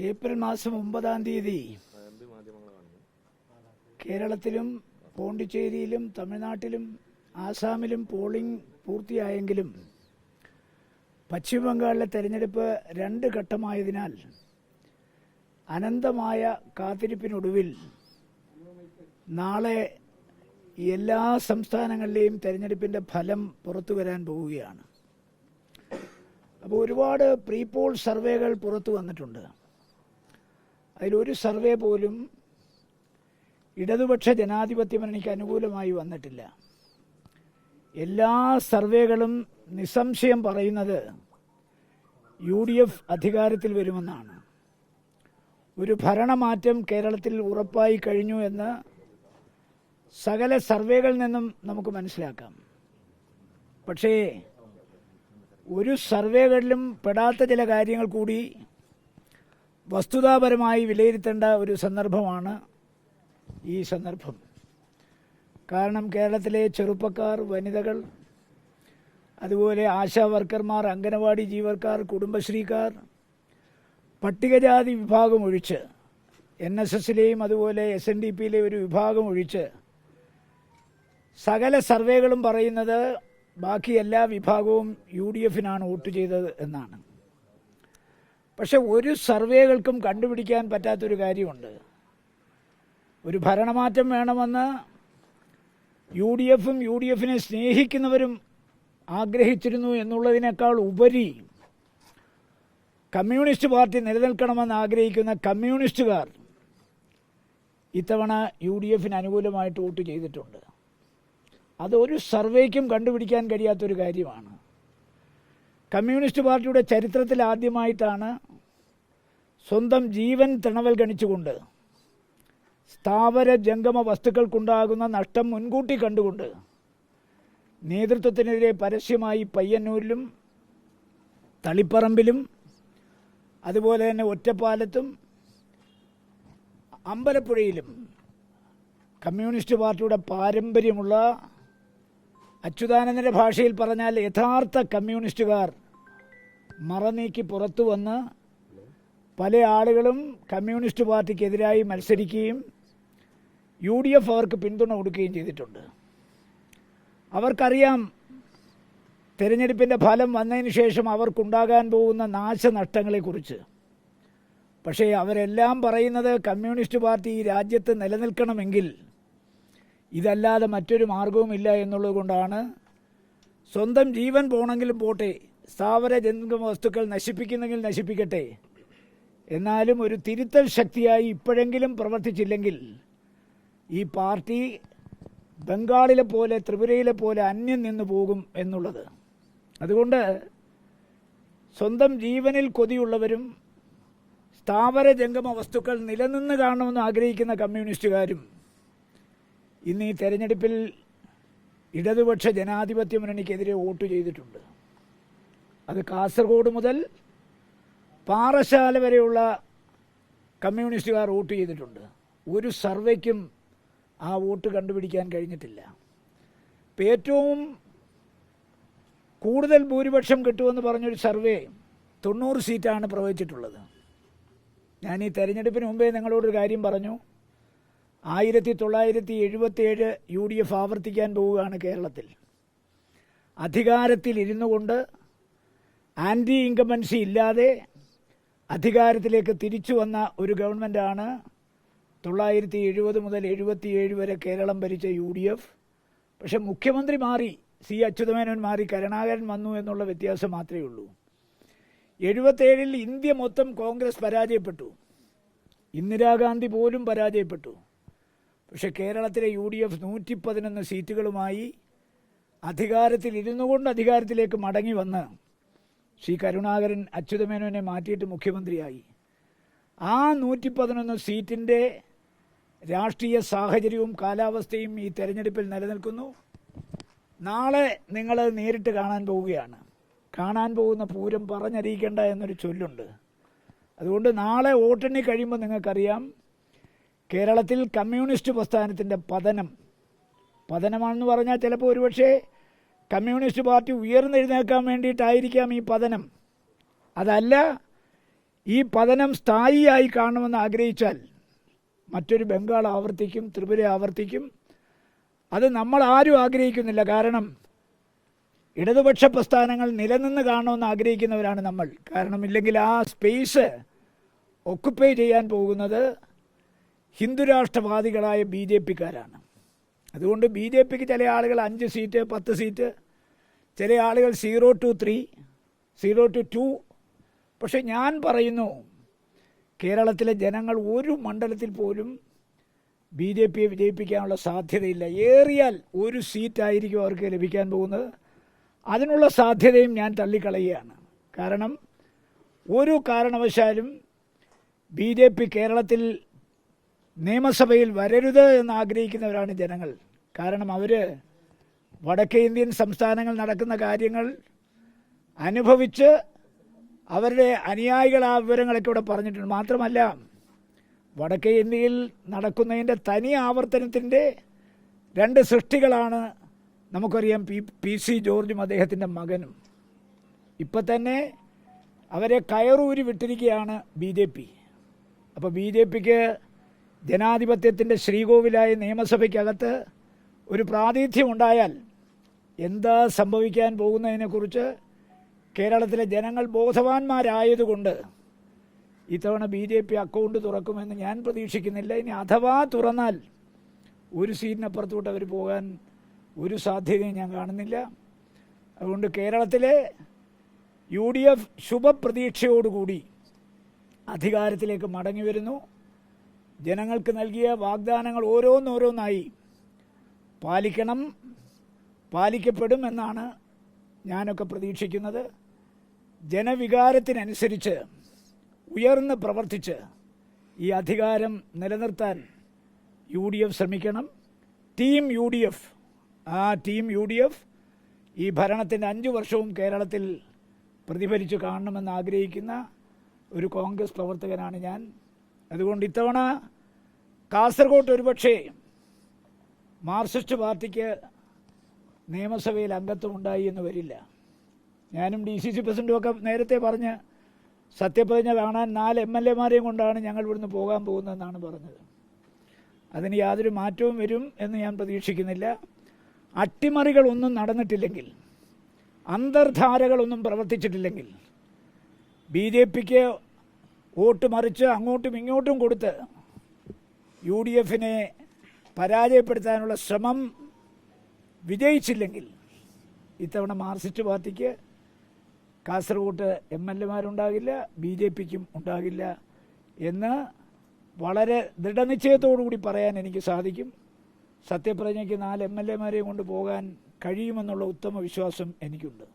April മാസം 9-ാം തീയതി കേരളത്തിലും പോണ്ടിച്ചേരിയിലും തമിഴ്നാട്ടിലും ആസാമിലും പോളിംഗ് പൂർത്തിയായെങ്കിലും പശ്ചിമബംഗാളിലെ തെരഞ്ഞെടുപ്പ് 2 ഘട്ടമായതിനാൽ അനന്തമായ കാത്തിരിപ്പിനൊടുവിൽ നാളെ എല്ലാ സംസ്ഥാനങ്ങളിലെയും തെരഞ്ഞെടുപ്പിൻ്റെ ഫലം പുറത്തു വരാൻ പോവുകയാണ്. അപ്പോൾ ഒരുപാട് പ്രീ പോൾ സർവേകൾ പുറത്തു വന്നിട്ടുണ്ട്. അതിലൊരു സർവേ പോലും ഇടതുപക്ഷ ജനാധിപത്യ മുന്നണിക്ക് അനുകൂലമായി വന്നിട്ടില്ല. എല്ലാ സർവേകളും നിസ്സംശയം പറയുന്നത് UDF അധികാരത്തിൽ വരുമെന്നാണ്. ഒരു ഭരണമാറ്റം കേരളത്തിൽ ഉറപ്പായി കഴിഞ്ഞു എന്ന് സകല സർവേകളിൽ നിന്നും നമുക്ക് മനസ്സിലാക്കാം. പക്ഷേ ഒരു സർവേകളിലും പെടാത്ത ചില കാര്യങ്ങൾ കൂടി വസ്തുതാപരമായി വിലയിരുത്തേണ്ട ഒരു സന്ദർഭമാണ് ഈ സന്ദർഭം. കാരണം കേരളത്തിലെ ചെറുപ്പക്കാർ, വനിതകൾ, അതുപോലെ ആശാ വർക്കർമാർ, അംഗനവാടി ജീവനക്കാർ, കുടുംബശ്രീക്കാർ, പട്ടികജാതി വിഭാഗം ഒഴിച്ച് NSSലെയും അതുപോലെ SNDPയിലെ ഒരു വിഭാഗം ഒഴിച്ച് സകല സർവേകളും പറയുന്നത് ബാക്കി എല്ലാ വിഭാഗവും UDFനാണ് വോട്ട് ചെയ്തത് എന്നാണ്. പക്ഷെ ഒരു സർവേകൾക്കും കണ്ടുപിടിക്കാൻ പറ്റാത്തൊരു കാര്യമുണ്ട്. ഒരു ഭരണമാറ്റം വേണമെന്ന് UDFും UDFനെ സ്നേഹിക്കുന്നവരും ആഗ്രഹിച്ചിരുന്നു എന്നുള്ളതിനേക്കാൾ ഉപരി കമ്മ്യൂണിസ്റ്റ് പാർട്ടി നിലനിൽക്കണമെന്ന് ആഗ്രഹിക്കുന്ന കമ്മ്യൂണിസ്റ്റുകാർ ഇത്തവണ UDFന് അനുകൂലമായിട്ട് വോട്ട് ചെയ്തിട്ടുണ്ട്. അതൊരു സർവേക്കും കണ്ടുപിടിക്കാൻ കഴിയാത്തൊരു കാര്യമാണ്. കമ്മ്യൂണിസ്റ്റ് പാർട്ടിയുടെ ചരിത്രത്തിൽ ആദ്യമായിട്ടാണ് സ്വന്തം ജീവൻ തണവൽ ഗണിച്ചുകൊണ്ട് സ്ഥാവര ജംഗമ വസ്തുക്കൾക്കുണ്ടാകുന്ന നഷ്ടം മുൻകൂട്ടി കണ്ടുകൊണ്ട് നേതൃത്വത്തിനെതിരെ പരസ്യമായി പയ്യന്നൂരിലും തളിപ്പറമ്പിലും അതുപോലെ തന്നെ ഒറ്റപ്പാലത്തും അമ്പലപ്പുഴയിലും കമ്മ്യൂണിസ്റ്റ് പാർട്ടിയുടെ പാരമ്പര്യമുള്ള, അച്യുതാനന്ദൻ്റെ ഭാഷയിൽ പറഞ്ഞാൽ യഥാർത്ഥ കമ്മ്യൂണിസ്റ്റുകാർ മറനീക്കി പുറത്തു വന്ന് പല ആളുകളും കമ്മ്യൂണിസ്റ്റ് പാർട്ടിക്കെതിരായി മത്സരിക്കുകയും UDF അവർക്ക് പിന്തുണ കൊടുക്കുകയും ചെയ്തിട്ടുണ്ട്. അവർക്കറിയാം തെരഞ്ഞെടുപ്പിൻ്റെ ഫലം വന്നതിന് ശേഷം അവർക്കുണ്ടാകാൻ പോകുന്ന നാശനഷ്ടങ്ങളെക്കുറിച്ച്. പക്ഷേ അവരെല്ലാം പറയുന്നത് കമ്മ്യൂണിസ്റ്റ് പാർട്ടി ഈ രാജ്യത്ത് നിലനിൽക്കണമെങ്കിൽ ഇതല്ലാതെ മറ്റൊരു മാർഗവുമില്ല എന്നുള്ളത് കൊണ്ടാണ് സ്വന്തം ജീവൻ പോണെങ്കിലും പോട്ടെ, സ്ഥാവര ജംഗമ വസ്തുക്കൾ നശിപ്പിക്കുന്നെങ്കിൽ നശിപ്പിക്കട്ടെ, എന്നാലും ഒരു തിരുത്തൽ ശക്തിയായി ഇപ്പോഴെങ്കിലും പ്രവർത്തിച്ചില്ലെങ്കിൽ ഈ പാർട്ടി ബംഗാളിലെ പോലെ ത്രിപുരയിലെ പോലെ അന്യം നിന്നു പോകും എന്നുള്ളത്. അതുകൊണ്ട് സ്വന്തം ജീവനിൽ കൊതിയുള്ളവരും സ്ഥാവര ജംഗമ വസ്തുക്കൾ നിലനിന്ന് കാണണമെന്ന് ആഗ്രഹിക്കുന്ന കമ്മ്യൂണിസ്റ്റുകാരും ഇന്ന് ഈ തെരഞ്ഞെടുപ്പിൽ ഇടതുപക്ഷ ജനാധിപത്യ മുന്നണിക്കെതിരെ വോട്ട് ചെയ്തിട്ടുണ്ട്. അത് കാസർഗോഡ് മുതൽ പാറശാല വരെയുള്ള കമ്മ്യൂണിസ്റ്റുകാർ വോട്ട് ചെയ്തിട്ടുണ്ട്. ഒരു സർവേക്കും ആ വോട്ട് കണ്ടുപിടിക്കാൻ കഴിഞ്ഞിട്ടില്ല. ഇപ്പം ഏറ്റവും കൂടുതൽ ഭൂരിപക്ഷം കിട്ടുമെന്ന് പറഞ്ഞൊരു സർവേ 90 സീറ്റാണ് പ്രവചിച്ചിട്ടുള്ളത്. ഞാൻ ഈ തെരഞ്ഞെടുപ്പിന് മുമ്പേ നിങ്ങളോടൊരു കാര്യം പറഞ്ഞു. 1977 UDF ആവർത്തിക്കാൻ പോവുകയാണ് കേരളത്തിൽ. അധികാരത്തിൽ ഇരുന്നു കൊണ്ട് ആൻറ്റി ഇൻകംബൻസി ഇല്ലാതെ അധികാരത്തിലേക്ക് തിരിച്ചു വന്ന ഒരു ഗവൺമെൻറ്റാണ് 1970 മുതൽ 77 വരെ കേരളം ഭരിച്ച UDF. പക്ഷെ മുഖ്യമന്ത്രി മാറി, C അച്യുതമേനോൻ മാറി, കരുണാകരൻ വന്നു എന്നുള്ള വ്യത്യാസം മാത്രമേ ഉള്ളൂ. 77 ഇന്ത്യ മൊത്തം കോൺഗ്രസ് പരാജയപ്പെട്ടു, ഇന്ദിരാഗാന്ധി പോലും പരാജയപ്പെട്ടു. പക്ഷെ കേരളത്തിലെ UDF 111 സീറ്റുകളുമായി അധികാരത്തിൽ ഇരുന്നു കൊണ്ട് അധികാരത്തിലേക്ക് മടങ്ങി വന്ന് ശ്രീ കരുണാകരൻ അച്യുതമേനോനെ മാറ്റിയിട്ട് മുഖ്യമന്ത്രിയായി. ആ 111 സീറ്റിൻ്റെ രാഷ്ട്രീയ സാഹചര്യവും കാലാവസ്ഥയും ഈ തെരഞ്ഞെടുപ്പിൽ നിലനിൽക്കുന്നു. നാളെ നിങ്ങൾ നേരിട്ട് കാണാൻ പോവുകയാണ്. കാണാൻ പോകുന്ന പൂരം പറഞ്ഞറിയിക്കേണ്ട എന്നൊരു ചൊല്ലുണ്ട്. അതുകൊണ്ട് വോട്ടെണ്ണി കഴിയുമ്പോൾ നിങ്ങൾക്കറിയാം കേരളത്തിൽ കമ്മ്യൂണിസ്റ്റ് പ്രസ്ഥാനത്തിൻ്റെ പതനമാണെന്ന് പറഞ്ഞാൽ ചിലപ്പോൾ ഒരുപക്ഷെ കമ്മ്യൂണിസ്റ്റ് പാർട്ടി ഉയർന്നെഴുന്നേൽക്കാൻ വേണ്ടിയിട്ടായിരിക്കാം ഈ പതനം. അതല്ല, ഈ പതനം സ്ഥായിയായി കാണണമെന്ന് ആഗ്രഹിച്ചാൽ മറ്റൊരു ബംഗാൾ ആവർത്തിക്കും, ത്രിപുര ആവർത്തിക്കും. അത് നമ്മൾ ആരും ആഗ്രഹിക്കുന്നില്ല. കാരണം ഇടതുപക്ഷ പ്രസ്ഥാനങ്ങൾ നിലനിന്ന് കാണണമെന്ന് ആഗ്രഹിക്കുന്നവരാണ് നമ്മൾ. കാരണം ഇല്ലെങ്കിൽ ആ സ്പേസ് ഒക്കുപ്പൈ ചെയ്യാൻ പോകുന്നത് ഹിന്ദുരാഷ്ട്രവാദികളായ ബി ജെ പിക്കാരാണ്. അതുകൊണ്ട് ബി ജെ പിക്ക് ചില ആളുകൾ 5 സീറ്റ് 10 സീറ്റ്, ചില ആളുകൾ 0 to 3, 0 to 2. പക്ഷെ ഞാൻ പറയുന്നു, കേരളത്തിലെ ജനങ്ങൾ ഒരു മണ്ഡലത്തിൽ പോലും ബി ജെ പിയെ വിജയിപ്പിക്കാനുള്ള സാധ്യതയില്ല. ഏറിയാൽ 1 സീറ്റായിരിക്കും അവർക്ക് ലഭിക്കാൻ പോകുന്നത്. അതിനുള്ള സാധ്യതയും ഞാൻ തള്ളിക്കളയുകയാണ്. കാരണം ഒരു കാരണവശാലും ബി ജെ പി കേരളത്തിൽ നിയമസഭയിൽ വരരുത് എന്ന് ആഗ്രഹിക്കുന്നവരാണ് ജനങ്ങൾ. കാരണം അവർ വടക്കേ ഇന്ത്യൻ സംസ്ഥാനങ്ങൾ നടക്കുന്ന കാര്യങ്ങൾ അനുഭവിച്ച് അവരുടെ അനുയായികൾ ആ വിവരങ്ങളൊക്കെ ഇവിടെ പറഞ്ഞിട്ടുണ്ട്. മാത്രമല്ല, വടക്കേ ഇന്ത്യയിൽ നടക്കുന്നതിൻ്റെ തനി ആവർത്തനത്തിൻ്റെ 2 സൃഷ്ടികളാണ് നമുക്കറിയാം. പി സി ജോർജും അദ്ദേഹത്തിൻ്റെ മകനും. ഇപ്പം തന്നെ അവരെ കയറൂരി വിട്ടിരിക്കുകയാണ് ബി ജെ പി. അപ്പോൾ ബി ജെ പിക്ക് ജനാധിപത്യത്തിൻ്റെ ശ്രീകോവിലായ നിയമസഭയ്ക്കകത്ത് ഒരു പ്രാതിനിധ്യം ഉണ്ടായാൽ എന്താ സംഭവിക്കാൻ പോകുന്നതിനെക്കുറിച്ച് കേരളത്തിലെ ജനങ്ങൾ ബോധവാന്മാരായതുകൊണ്ട് ഇത്തവണ ബി ജെ പി അക്കൗണ്ട് തുറക്കുമെന്ന് ഞാൻ പ്രതീക്ഷിക്കുന്നില്ല. ഇനി അഥവാ തുറന്നാൽ 1 സീറ്റിനപ്പുറത്തോട്ട് അവർ പോകാൻ ഒരു സാധ്യതയും ഞാൻ കാണുന്നില്ല. അതുകൊണ്ട് കേരളത്തിലെ UDF ശുഭപ്രതീക്ഷയോടുകൂടി അധികാരത്തിലേക്ക് മടങ്ങി വരുന്നു. ജനങ്ങൾക്ക് നൽകിയ വാഗ്ദാനങ്ങൾ ഓരോന്നോരോന്നായി പാലിക്കണം, പാലിക്കപ്പെടും എന്നാണ് ഞാനൊക്കെ പ്രതീക്ഷിക്കുന്നത്. ജനവികാരത്തിനനുസരിച്ച് ഉയർന്ന് പ്രവർത്തിച്ച് ഈ അധികാരം നിലനിർത്താൻ UDF ശ്രമിക്കണം. ടീം UDF, ആ ടീം UDF ഈ ഭരണത്തിൻ്റെ 5 വർഷവും കേരളത്തിൽ പ്രതിഫലിച്ചു കാണണമെന്ന് ആഗ്രഹിക്കുന്ന ഒരു കോൺഗ്രസ് പ്രവർത്തകനാണ് ഞാൻ. അതുകൊണ്ട് ഇത്തവണ കാസർഗോഡ് ഒരുപക്ഷെ മാർക്സിസ്റ്റ് പാർട്ടിക്ക് നിയമസഭയിൽ അംഗത്വം ഉണ്ടായി എന്ന് വരില്ല. ഞാനും DCC പ്രസിഡൻറ്റും ഒക്കെ നേരത്തെ പറഞ്ഞ് സത്യപ്രതിജ്ഞ കാണാൻ 4 MLA മാരെയും കൊണ്ടാണ് ഞങ്ങൾ ഇവിടുന്ന് പോകാൻ പോകുന്നതെന്നാണ് പറഞ്ഞത്. അതിന് യാതൊരു മാറ്റവും വരും എന്ന് ഞാൻ പ്രതീക്ഷിക്കുന്നില്ല. അട്ടിമറികളൊന്നും നടന്നിട്ടില്ലെങ്കിൽ, അന്തർധാരകളൊന്നും പ്രവർത്തിച്ചിട്ടില്ലെങ്കിൽ, ബി ജെ പിക്ക് വോട്ട് മറിച്ച് അങ്ങോട്ടും ഇങ്ങോട്ടും കൊടുത്ത് UDFനെ പരാജയപ്പെടുത്താനുള്ള ശ്രമം വിജയിച്ചില്ലെങ്കിൽ ഇത്തവണ മാർക്സിസ്റ്റ് പാർട്ടിക്ക് കാസർഗോഡ് MLA മാരുണ്ടാകില്ല, BJPക്കും ഉണ്ടാകില്ല എന്ന് വളരെ ദൃഢനിശ്ചയത്തോടുകൂടി പറയാൻ എനിക്ക് സാധിക്കും. സത്യപ്രതിജ്ഞയ്ക്ക് 4 MLA മാരെയും കൊണ്ട് പോകാൻ കഴിയുമെന്നുള്ള ഉത്തമ വിശ്വാസം എനിക്കുണ്ട്.